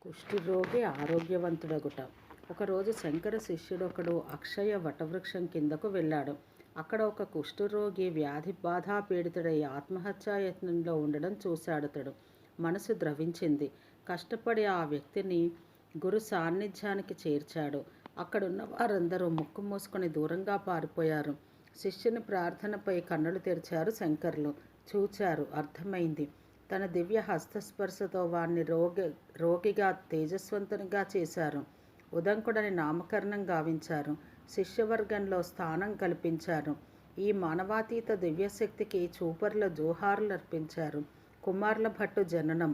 కుష్ఠరోగి ఆరోగ్యవంతుడగుట. ఒకరోజు శంకర శిష్యుడొకడు అక్షయ వటవృక్షం కిందకు వెళ్ళాడు. అక్కడ ఒక కుష్ఠరోగి వ్యాధి బాధాపీడితుడై ఆత్మహత్యాయత్నంలో ఉండడం చూశాడతడు. మనసు ద్రవించింది. కష్టపడి ఆ వ్యక్తిని గురు సాన్నిధ్యానికి చేర్చాడు. అక్కడున్న వారందరూ ముక్కు మూసుకొని దూరంగా పారిపోయారు. శిష్యుని ప్రార్థనపై కన్నులు తెరిచారు శంకరులు. చూచారు, అర్థమైంది. తన దివ్య హస్తస్పర్శతో వాణ్ణి రోగిగా తేజస్వంతునిగా చేశారు. ఉదంకుడని నామకరణం గావించారు. శిష్యవర్గంలో స్థానం కల్పించారు. ఈ మానవాతీత దివ్యశక్తికి చూపర్ల జోహార్లర్పించారు. కుమార్ల భట్టు జననం.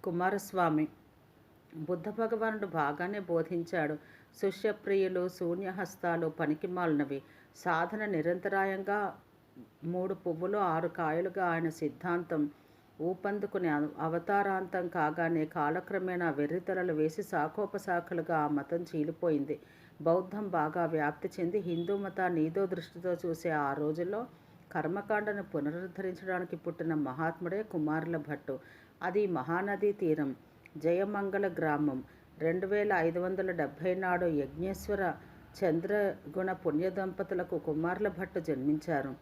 కుమారస్వామి బుద్ధ భగవానుడు బాగానే బోధించాడు. శిష్యప్రియులు, శూన్యహస్తాలు పనికిమాలినవి. సాధన నిరంతరాయంగా 3 పువ్వులు 6 కాయలుగా ఆయన సిద్ధాంతం ఊపందుకుని అవతారాంతం కాగానే కాలక్రమేణా వెర్రితలలు వేసి శాఖోపశాఖలుగా ఆ మతం చీలిపోయింది. బౌద్ధం బాగా వ్యాప్తి చెంది హిందూ మతాన్ని ఈదో దృష్టితో చూసే ఆ రోజుల్లో కర్మకాండను పునరుద్ధరించడానికి పుట్టిన మహాత్ముడే కుమారుల భట్టు. అది మహానదీ తీరం, జయమంగళ గ్రామం. 2570 నాడు యజ్ఞేశ్వర చంద్రగుణ పుణ్యదంపతులకు కుమారుల భట్టు జన్మించారు.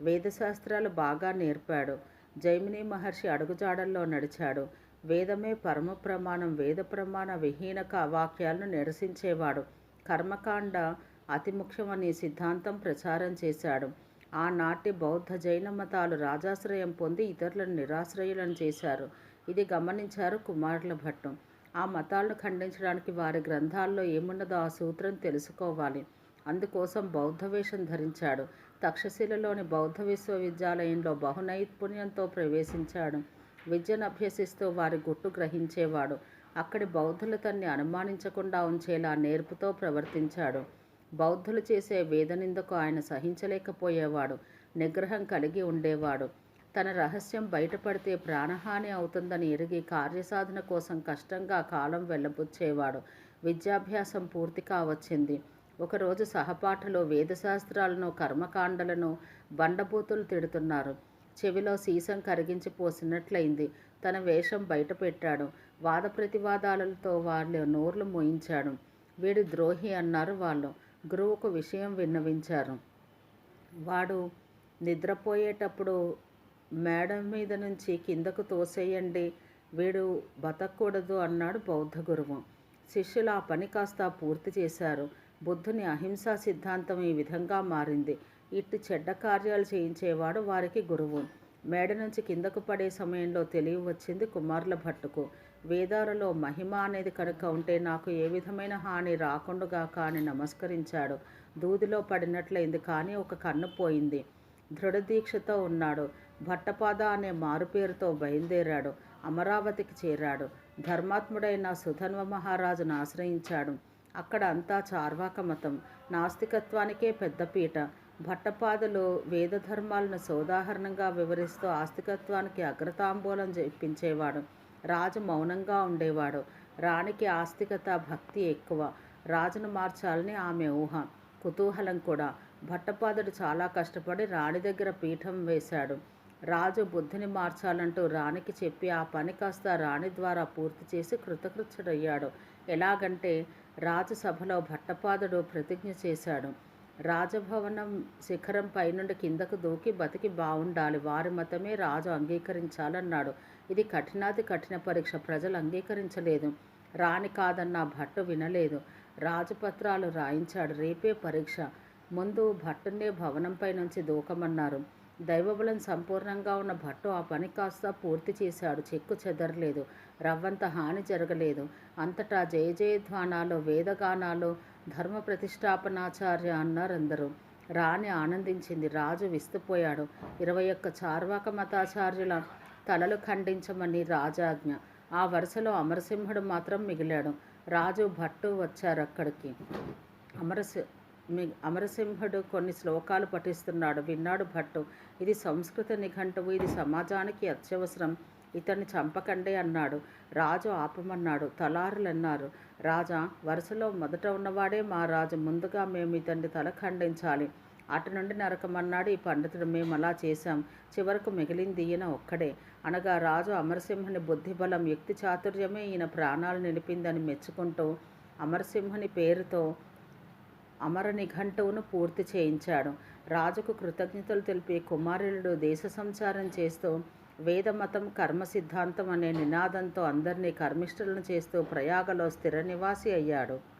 వేదశాస్త్రాలు బాగా నేర్పాడు. జైమిని మహర్షి అడుగుజాడల్లో నడిచాడు. వేదమే పరమ ప్రమాణం, వేద ప్రమాణ విహీన వాక్యాలను నిరసించేవాడు. కర్మకాండ అతి ముఖ్యమని సిద్ధాంతం ప్రచారం చేశాడు. ఆనాటి బౌద్ధ జైన మతాలు రాజాశ్రయం పొంది ఇతరులను నిరాశ్రయులను చేశారు. ఇది గమనించారు కుమారుల భట్టు. ఆ మతాలను ఖండించడానికి వారి గ్రంథాల్లో ఏమున్నదో ఆ సూత్రం తెలుసుకోవాలి. అందుకోసం బౌద్ధ వేషం ధరించాడు. తక్షశిలలోని బౌద్ధ విశ్వవిద్యాలయంలో బహునైపుణ్యంతో ప్రవేశించాడు. విద్యను అభ్యసిస్తూ వారి గుట్టు గ్రహించేవాడు. అక్కడి బౌద్ధులు తన్ని అనుమానించకుండా ఉంచేలా నేర్పుతో ప్రవర్తించాడు. బౌద్ధులు చేసే వేదనిందకు ఆయన సహించలేకపోయేవాడు. నిగ్రహం కలిగి ఉండేవాడు. తన రహస్యం బయటపడితే ప్రాణహాని అవుతుందని ఎరిగి కార్యసాధన కోసం కష్టంగా కాలం వెళ్ళబుచ్చేవాడు. విద్యాభ్యాసం పూర్తి కావచ్చింది. ఒకరోజు సహపాఠులు వేదశాస్త్రాలను, కర్మకాండలను బండబూతులు తిడుతున్నారు. చెవిలో సీసం కరిగించి పోసినట్లయింది. తన వేషం బయట పెట్టాడు. వాద ప్రతివాదాలతో వాళ్ళ నోర్లు మోయించాడు. వీడు ద్రోహి అన్నారు వాళ్ళు. గురువుకు విషయం విన్నవించారు. వాడు నిద్రపోయేటప్పుడు మేడ మీద నుంచి కిందకు తోసేయండి, వీడు బతకూడదు అన్నాడు బౌద్ధ గురువు. శిష్యులు ఆ పని కాస్త పూర్తి చేశారు. బుద్ధుని అహింసా సిద్ధాంతం ఈ విధంగా మారింది. ఇట్టి చెడ్డ కార్యాలు చేయించేవాడు వారికి గురువు. మేడ నుంచి కిందకు పడే సమయంలో తెలివి వచ్చింది కుమారుల భట్టుకు. వేదాలలో మహిమ అనేది కనుక ఉంటే నాకు ఏ విధమైన హాని రాకుండుగాక అని నమస్కరించాడు. దూదిలో పడినట్లయింది, కానీ ఒక కన్ను పోయింది. దృఢదీక్షతో ఉన్నాడు. భట్టపాద అనే మారుపేరుతో బయలుదేరాడు. అమరావతికి చేరాడు. ధర్మాత్ముడైన సుధన్వ మహారాజును ఆశ్రయించాడు. అక్కడ అంతా చార్వాక మతం, నాస్తికత్వానికే పెద్దపీట. భట్టపాదులు వేదధర్మాలను సోదాహరణంగా వివరిస్తూ ఆస్తికత్వానికి అగ్రతాంబూలం ఇప్పించేవాడు. రాజు మౌనంగా ఉండేవాడు. రాణికి ఆస్తికత, భక్తి ఎక్కువ. రాజును మార్చాలని ఆమె ఊహ, కుతూహలం కూడా. భట్టపాదుడు చాలా కష్టపడి రాణి దగ్గర పీఠం వేశాడు. రాజు బుద్ధిని మార్చాలంటూ రాణికి చెప్పి ఆ పని కాస్త రాణి ద్వారా పూర్తి చేసి కృతకృత్యుడయ్యాడు. ఎలాగంటే రాజు సభలో భట్టపాదుడు ప్రతిజ్ఞ చేశాడు. రాజభవనం శిఖరం పైనుండి కిందకు దూకి బతికి బావుండాలి, వారి మతమే రాజు అంగీకరించాలన్నాడు. ఇది కఠినాతి కఠిన పరీక్ష. ప్రజలు అంగీకరించలేదు. రాణి కాదన్న భట్టు వినలేదు. రాజపత్రాలు రాయించాడు. రేపే పరీక్ష. ముందు భట్టునే భవనంపై నుంచి దూకమన్నారు. దైవబలం సంపూర్ణంగా ఉన్న భట్టు ఆ పని కాస్త పూర్తి చేశాడు. చెక్కు చెదరలేదు. రవ్వంత హాని జరగలేదు. అంతటా జయ జయధ్వానాలు, వేదగానాలు, ధర్మ ప్రతిష్టాపనాచార్య అన్నారందరూ. రాణి ఆనందించింది. రాజు విస్తుపోయాడు. 21 చార్వాక మతాచార్యుల తలలు ఖండించమని రాజాజ్ఞ. ఆ వరుసలో అమరసింహుడు మాత్రం మిగిలాడు. రాజు, భట్టు వచ్చారక్కడికి. అమరసింహుడు కొన్ని శ్లోకాలు పఠిస్తున్నాడు. విన్నాడు భట్టు. ఇది సంస్కృత నిఘంటువు, ఇది సమాజానికి అత్యవసరం, ఇతన్ని చంపకండి అన్నాడు. రాజు ఆపమన్నాడు. తలారులన్నారు. రాజా, వరుసలో మొదట ఉన్నవాడే మా రాజు, ముందుగా మేము ఇతన్ని తల ఖండించాలి. అటు నుండి నరకమన్నాడు ఈ పండితుడు. మేము అలా చేశాం. చివరకు మిగిలింది ఈయన ఒక్కడే. అనగా రాజు అమరసింహుని బుద్ధిబలం, యుక్తి చాతుర్యమే ఈయన ప్రాణాలు నిలిపిందని మెచ్చుకుంటూ అమరసింహుని పేరుతో అమర నిఘంటువును పూర్తి చేయించాడు. రాజుకు కృతజ్ఞతలు తెలిపి కుమారుడు దేశ సంచారం చేస్తూ వేదమతం కర్మ సిద్ధాంతం అనే నినాదంతో అందరినీ కర్మిష్ఠులను చేస్తూ ప్రయాగలో స్థిర నివాసి అయ్యాడు.